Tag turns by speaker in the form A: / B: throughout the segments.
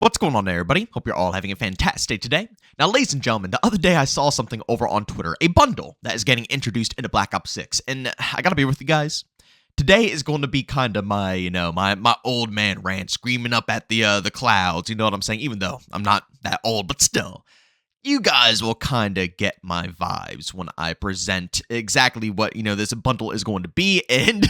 A: What's going on there, everybody? Hope you're all having a fantastic day today. Now, ladies and gentlemen, the other day I saw something over on Twitter, a bundle that is getting introduced into Black Ops 6, and I gotta be with you guys. Today is going to be kind of my old man rant, screaming up at the clouds, you know what I'm saying? Even though I'm not that old, but still. You guys will kind of get my vibes when I present exactly what, this bundle is going to be and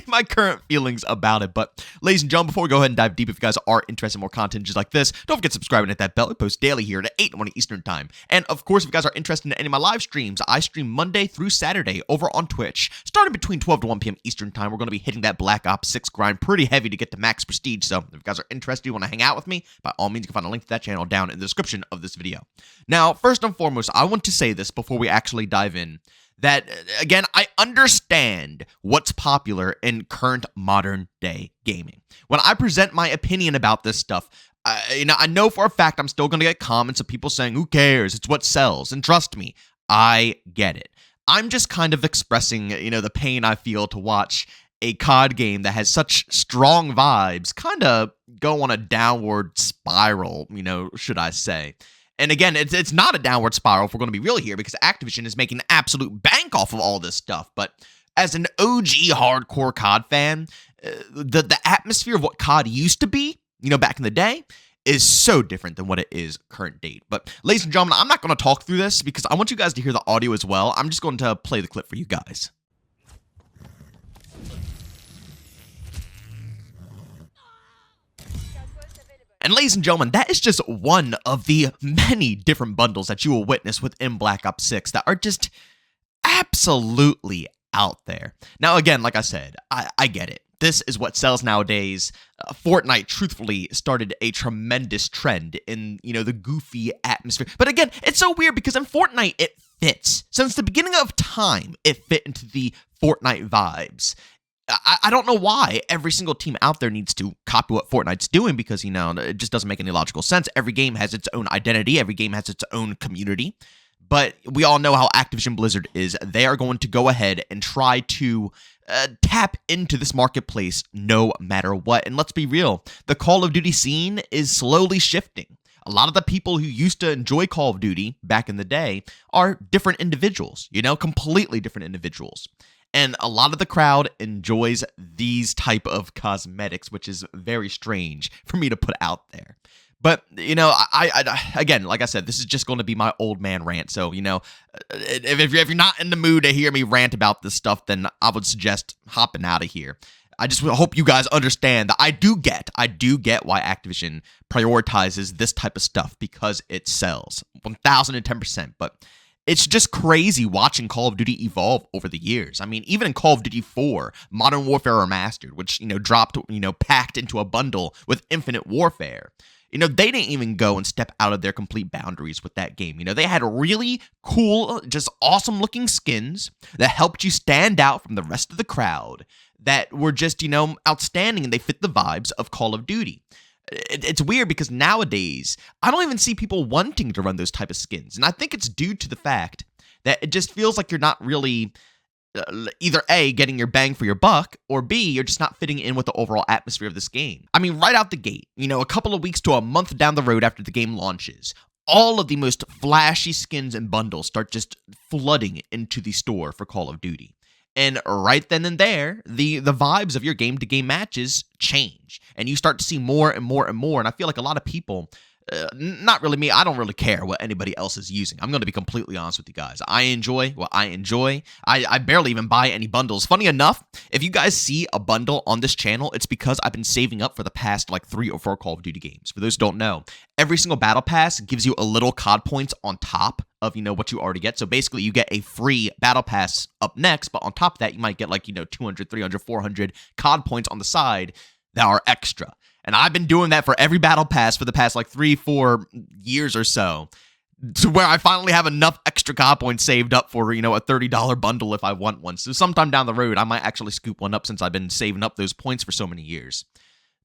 A: my current feelings about it. But ladies and gentlemen, before we go ahead and dive deep, if you guys are interested in more content just like this, don't forget to subscribe and hit that bell. I post daily here at 8 in the morning Eastern Time. And of course, if you guys are interested in any of my live streams, I stream Monday through Saturday over on Twitch. Starting between 12 to 1 p.m. Eastern Time, we're going to be hitting that Black Ops 6 grind pretty heavy to get to max prestige. So if you guys are interested, you want to hang out with me, by all means, you can find a link to that channel down in the description of this video. Now, first and foremost, I want to say this before we actually dive in, that, again, I understand what's popular in current modern day gaming. When I present my opinion about this stuff, I know for a fact I'm still going to get comments of people saying, who cares, it's what sells, and trust me, I get it. I'm just kind of expressing, the pain I feel to watch a COD game that has such strong vibes kind of go on a downward spiral, should I say. And again, it's not a downward spiral if we're going to be real here, because Activision is making absolute bank off of all this stuff. But as an OG hardcore COD fan, the atmosphere of what COD used to be, back in the day, is so different than what it is current date. But ladies and gentlemen, I'm not going to talk through this because I want you guys to hear the audio as well. I'm just going to play the clip for you guys. And ladies and gentlemen, that is just one of the many different bundles that you will witness within Black Ops 6 that are just absolutely out there. Now, again, like I said, I get it. This is what sells nowadays. Fortnite, truthfully, started a tremendous trend in, the goofy atmosphere. But again, it's so weird because in Fortnite, it fits. Since the beginning of time, it fit into the Fortnite vibes. I don't know why every single team out there needs to copy what Fortnite's doing because, it just doesn't make any logical sense. Every game has its own identity. Every game has its own community. But we all know how Activision Blizzard is. They are going to go ahead and try to tap into this marketplace no matter what. And let's be real, the Call of Duty scene is slowly shifting. A lot of the people who used to enjoy Call of Duty back in the day are different individuals, completely different individuals. And a lot of the crowd enjoys these type of cosmetics, which is very strange for me to put out there. But, I again, like I said, this is just going to be my old man rant. So, if you're not in the mood to hear me rant about this stuff, then I would suggest hopping out of here. I just hope you guys understand that I do get why Activision prioritizes this type of stuff because it sells 1010%. But it's just crazy watching Call of Duty evolve over the years. I mean, even in Call of Duty 4, Modern Warfare Remastered, which, dropped, packed into a bundle with Infinite Warfare, they didn't even go and step out of their complete boundaries with that game. They had really cool, just awesome looking skins that helped you stand out from the rest of the crowd that were just, outstanding, and they fit the vibes of Call of Duty. It's weird because nowadays, I don't even see people wanting to run those type of skins. And I think it's due to the fact that it just feels like you're not really either A, getting your bang for your buck, or B, you're just not fitting in with the overall atmosphere of this game. I mean, right out the gate, a couple of weeks to a month down the road after the game launches, all of the most flashy skins and bundles start just flooding into the store for Call of Duty. And right then and there, the vibes of your game-to-game matches change. And you start to see more and more and more. And I feel like a lot of people, not really me, I don't really care what anybody else is using. I'm going to be completely honest with you guys. I enjoy what I enjoy. I barely even buy any bundles. Funny enough, if you guys see a bundle on this channel, it's because I've been saving up for the past 3 or 4 Call of Duty games. For those who don't know, every single battle pass gives you a little COD points on top of, what you already get. So basically you get a free battle pass up next, but on top of that, you might get 200, 300, 400 COD points on the side that are extra. And I've been doing that for every battle pass for the past 3-4 years or so, to where I finally have enough extra COD points saved up for, a $30 bundle if I want one. So sometime down the road, I might actually scoop one up since I've been saving up those points for so many years.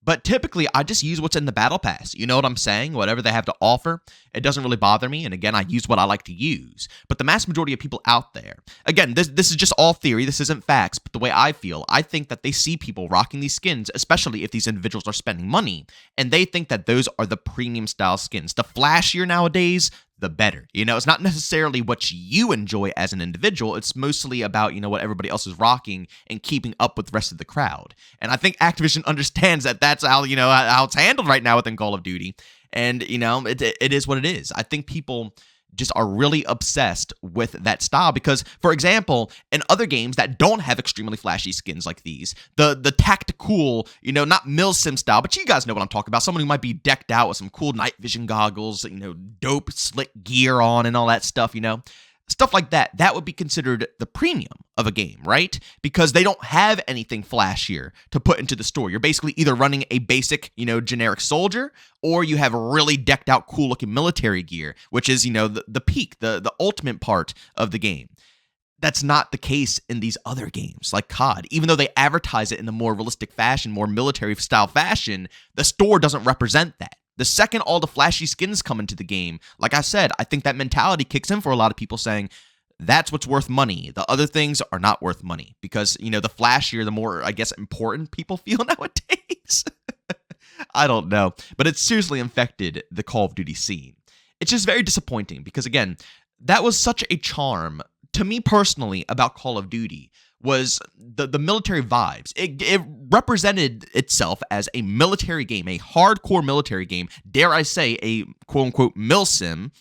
A: But typically, I just use what's in the battle pass. You know what I'm saying? Whatever they have to offer, it doesn't really bother me. And again, I use what I like to use. But the mass majority of people out there, again, this is just all theory. This isn't facts. But the way I feel, I think that they see people rocking these skins, especially if these individuals are spending money, and they think that those are the premium style skins. The flashier nowadays, the better. You know, it's not necessarily what you enjoy as an individual. It's mostly about, you know, what everybody else is rocking and keeping up with the rest of the crowd. And I think Activision understands that that's how, you know, how it's handled right now within Call of Duty. And, you know, it is what it is. I think people just are really obsessed with that style because, for example, in other games that don't have extremely flashy skins like these, the tactical, you know, not milsim style, but you guys know what I'm talking about. Someone who might be decked out with some cool night vision goggles, you know, dope slick gear on and all that stuff, you know. Stuff like that, that would be considered the premium of a game, right? Because they don't have anything flashier to put into the store. You're basically either running a basic, you know, generic soldier, or you have really decked out, cool looking military gear, which is, you know, the peak, the ultimate part of the game. That's not the case in these other games like COD. Even though they advertise it in the more realistic fashion, more military style fashion, the store doesn't represent that. The second all the flashy skins come into the game, like I said, I think that mentality kicks in for a lot of people saying, that's what's worth money. The other things are not worth money because, you know, the flashier, the more, I guess, important people feel nowadays. I don't know, but it's seriously infected the Call of Duty scene. It's just very disappointing because, again, that was such a charm to me personally about Call of Duty was the military vibes. It represented itself as a military game, a hardcore military game, dare I say a quote-unquote milsim,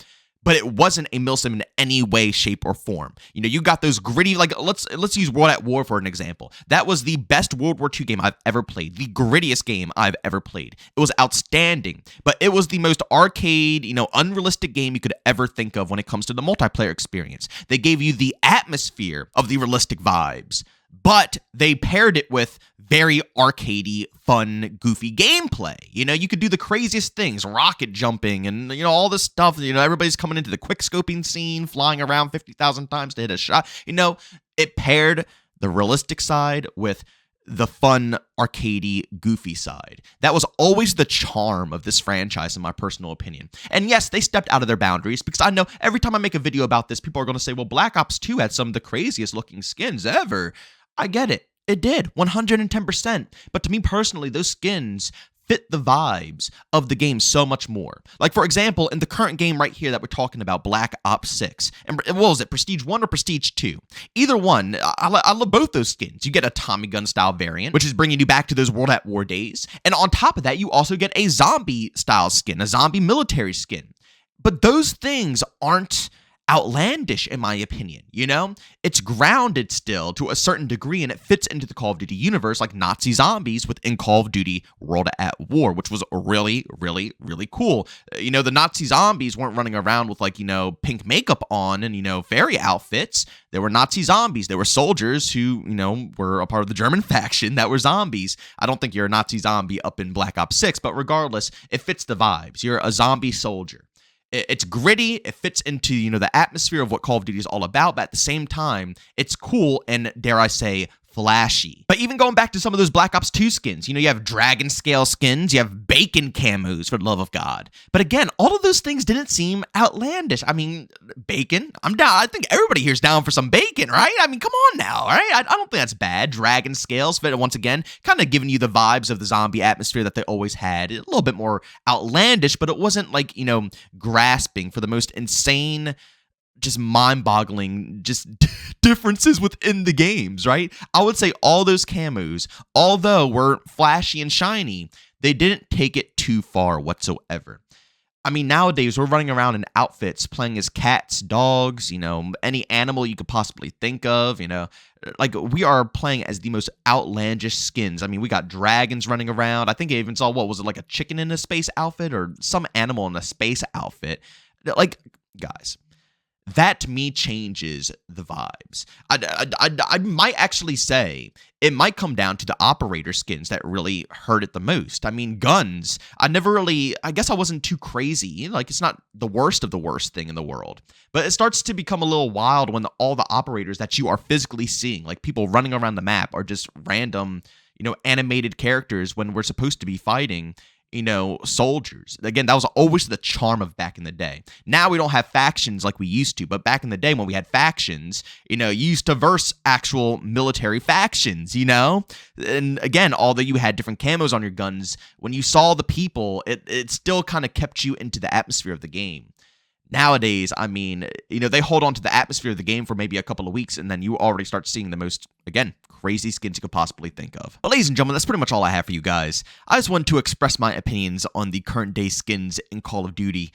A: but it wasn't a milsim in any way, shape, or form. You know, you got those gritty, like, let's use World at War for an example. That was the best World War II game I've ever played, the grittiest game I've ever played. It was outstanding, but it was the most arcade, you know, unrealistic game you could ever think of when it comes to the multiplayer experience. They gave you the atmosphere of the realistic vibes, but they paired it with very arcadey, fun, goofy gameplay. You know, you could do the craziest things, rocket jumping and, you know, all this stuff. You know, everybody's coming into the quick scoping scene, flying around 50,000 times to hit a shot. You know, it paired the realistic side with the fun, arcadey, goofy side. That was always the charm of this franchise, in my personal opinion. And yes, they stepped out of their boundaries because I know every time I make a video about this, people are going to say, well, Black Ops 2 had some of the craziest looking skins ever. I get it. It did, 110%. But to me personally, those skins fit the vibes of the game so much more. Like, for example, in the current game right here that we're talking about, Black Ops 6. And what was it, Prestige 1 or Prestige 2? Either one, I love both those skins. You get a Tommy Gun style variant, which is bringing you back to those World at War days. And on top of that, you also get a zombie style skin, a zombie military skin. But those things aren't outlandish, in my opinion, you know? It's grounded still to a certain degree, and it fits into the Call of Duty universe like Nazi zombies within Call of Duty World at War, which was really, really, really cool. You know, the Nazi zombies weren't running around with, like, you know, pink makeup on and, you know, fairy outfits. They were Nazi zombies. They were soldiers who, you know, were a part of the German faction that were zombies. I don't think you're a Nazi zombie up in Black Ops 6, but regardless, it fits the vibes. You're a zombie soldier. It's gritty, it fits into, you know, the atmosphere of what Call of Duty is all about, but at the same time, it's cool and, dare I say, flashy. But even going back to some of those Black Ops 2 skins, you know, you have dragon scale skins, you have bacon camos, for the love of God. But again, all of those things didn't seem outlandish. I mean, bacon, I'm down. I think everybody here's down for some bacon, right? I mean, come on now, right? I don't think that's bad. Dragon scales, but once again, kind of giving you the vibes of the zombie atmosphere that they always had. A little bit more outlandish, but it wasn't like, you know, grasping for the most insane, just mind-boggling, just differences within the games, right? I would say all those camos, although were flashy and shiny, they didn't take it too far whatsoever. I mean, nowadays, we're running around in outfits playing as cats, dogs, you know, any animal you could possibly think of, you know. Like, we are playing as the most outlandish skins. I mean, we got dragons running around. I think I even saw, what was it, like a chicken in a space outfit or some animal in a space outfit? Like, guys, that to me changes the vibes. I might actually say it might come down to the operator skins that really hurt it the most. I mean, guns, I guess I wasn't too crazy. Like, it's not the worst of the worst thing in the world. But it starts to become a little wild when all the operators that you are physically seeing, like people running around the map, are just random, animated characters when we're supposed to be fighting, soldiers. Again, that was always the charm of back in the day. Now we don't have factions like we used to, but back in the day when we had factions, you used to verse actual military factions, And again, although you had different camos on your guns, when you saw the people, it still kind of kept you into the atmosphere of the game. Nowadays, they hold on to the atmosphere of the game for maybe a couple of weeks, and then you already start seeing the most, again, crazy skins you could possibly think of. But ladies and gentlemen, that's pretty much all I have for you guys. I just wanted to express my opinions on the current day skins in Call of Duty.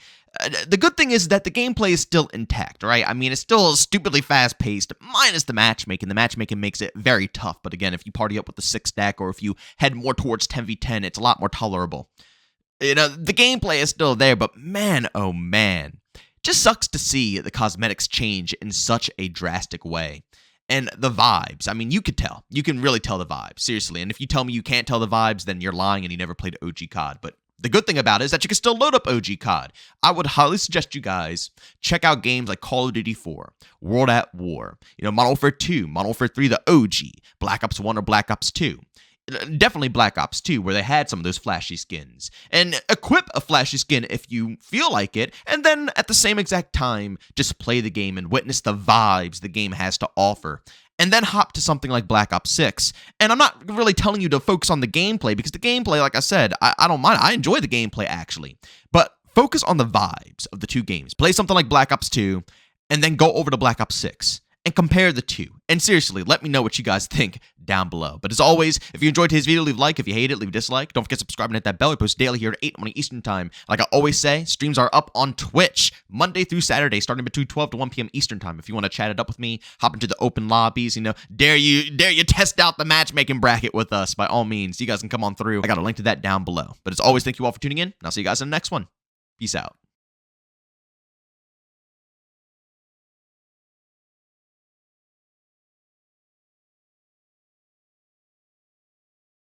A: The good thing is that the gameplay is still intact, right? It's still stupidly fast-paced, minus the matchmaking. The matchmaking makes it very tough, but again, if you party up with the 6-stack or if you head more towards 10v10, it's a lot more tolerable. The gameplay is still there, but man, oh man. Just sucks to see the cosmetics change in such a drastic way. And the vibes, you could tell. You can really tell the vibes, seriously. And if you tell me you can't tell the vibes, then you're lying and you never played OG COD. But the good thing about it is that you can still load up OG COD. I would highly suggest you guys check out games like Call of Duty 4, World at War, Modern Warfare 2, Modern Warfare 3, the OG, Black Ops 1 or Black Ops 2. Definitely Black Ops 2, where they had some of those flashy skins. And equip a flashy skin if you feel like it, and then at the same exact time, just play the game and witness the vibes the game has to offer. And then hop to something like Black Ops 6. And I'm not really telling you to focus on the gameplay, because the gameplay, like I said, I don't mind. I enjoy the gameplay, actually. But focus on the vibes of the two games. Play something like Black Ops 2, and then go over to Black Ops 6. And compare the two. And seriously, let me know what you guys think down below. But as always, if you enjoyed today's video, leave a like. If you hate it, leave a dislike. Don't forget to subscribe and hit that bell. We post daily here at 8 Eastern Time. Like I always say, streams are up on Twitch Monday through Saturday, starting between 12 to 1 p.m. Eastern Time. If you want to chat it up with me, hop into the open lobbies, dare you test out the matchmaking bracket with us, by all means. You guys can come on through. I got a link to that down below. But as always, thank you all for tuning in, and I'll see you guys in the next one. Peace out.